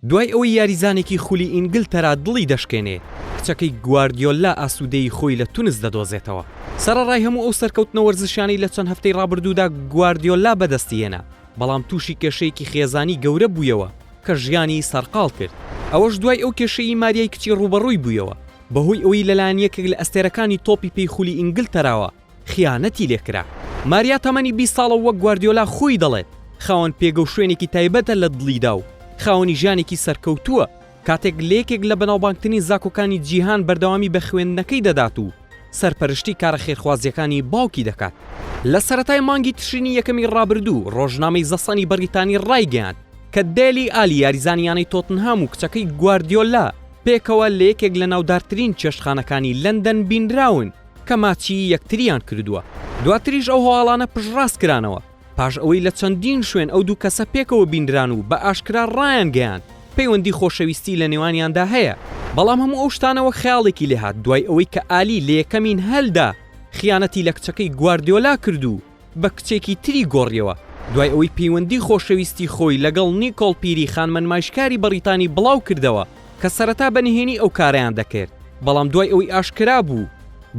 دوای ئەوەی یاریزانێکی خولی ئینگلتەرا دڵی دەشکێنێ کچەکەی گواردیۆلا ئاسوودەی خۆی لە تونس دەدۆزێتەوە. سەرەڕای هەموو ئەو سەرکەوتنە وەرزشیانەی لە چەند هەفتەی ڕابردوودا گواردیۆلا بەدەستیێنا، بەڵام تووشی کێشەیەکی خێزانی گەورە بوویەوە کە ژیانی سەرقاڵ کرد. ئەوەش دوای ئەو کێشەی ماریای کچی ڕوبەڕووی بوویەوە بەهۆی ئەوەی لەلایەن یەکێک لە ئەستێرەکانی تۆپی پێی خولی ئینگلتەراوە خیانەتی لێکرا. ماریا تەمەنی 20 ساڵە وەک گواردیۆلا خۆی دەڵێت خاوەن پێگە و شوێنێکی تایبەتە لە دڵیدا و خاوەنی ژیانێکی سەرکەوتووە کاتێک لێکێک لە بەناوبانگترین زاکۆکانی جیهان بەردەوامی بە خوێندنەکەی دەدات و سەرپەرشتی کارە خێرخوازیەکانی باوکی دەکات. لە سەرەتای مانگی تشرینی یەکەمی ڕابردوو ڕۆژنامەی زەسەنی بەریتانی ڕایگەیاند کە دێلی ئالی یاریزانیانەی تۆتنهام و کچەکەی گواردیۆلا پێکەوە لە یەکێک لە ناودارترین چێشتخانەکانی لەندەن بینراون کە ماچی یەکتریان کردووە. دواتریش ئەو هەواڵانە پژڕاست کرانەوە پاش ئەوەی لە چەندین شوێن ئەو دوو کەسە پێکەوە بینران و بە ئاشکرا ڕایان گەیاند پەیوەندی خۆشەویستی لە نێوانیاندا هەیە. بەڵام هەموو ئەو شتانەوە خەیاڵێکی لێهات دوای ئەوەی کە ئالی لە یەکەمین هەلدا خیانەتی لە کچەکەی گواردیۆلا کردو بە کچێکی تری گۆڕیەوە دوای ئەوەی پەیوەندی خۆشەویستی خۆی لەگەڵ نیکۆڵ پیری خانمەنمایشکاری بەریتانی بڵاو کردەوە کە سەرەتا بەنهێنی ئەو کارەیان دەکرد، بەڵام دوای ئەوەی ئاشکرا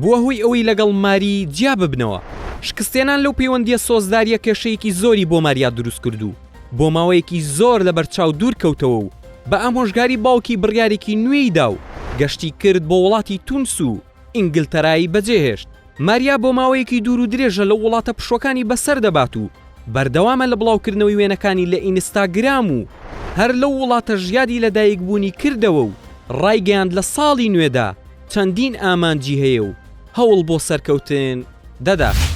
بووە هۆی ئەوەی لەگەڵ ماری جیا ببنەوە. شکستێنان لەو پەیوەندیە سۆزداریە کێشەیەکی زۆری بۆ ماریا دروست کردو، بۆ ماوەیەکی زۆر لە بەرچاو دوور کەوتەوە و بە ئامۆژگاری باوکی بڕیارێکی نوێیدا و گەشتی کرد بۆ وڵاتی تونس و ئینگلتەرایی بەجێهێشت. ماریا بۆ ماوەیەکی دوور و درێژە لە وڵاتە پشوەکانی بەسەر دەبات و بەردەوامە لە بڵاوکردنەوەی وێنەکانی لە ئینستاگرام و هەر لەو وڵاتە ژیادی لەدایکبوونی کردەوە و ڕایگەیاند لە ساڵی نوێدا چەندین ئامانجی هەیە و هەوڵ بۆ سەرکەوتن دەدا.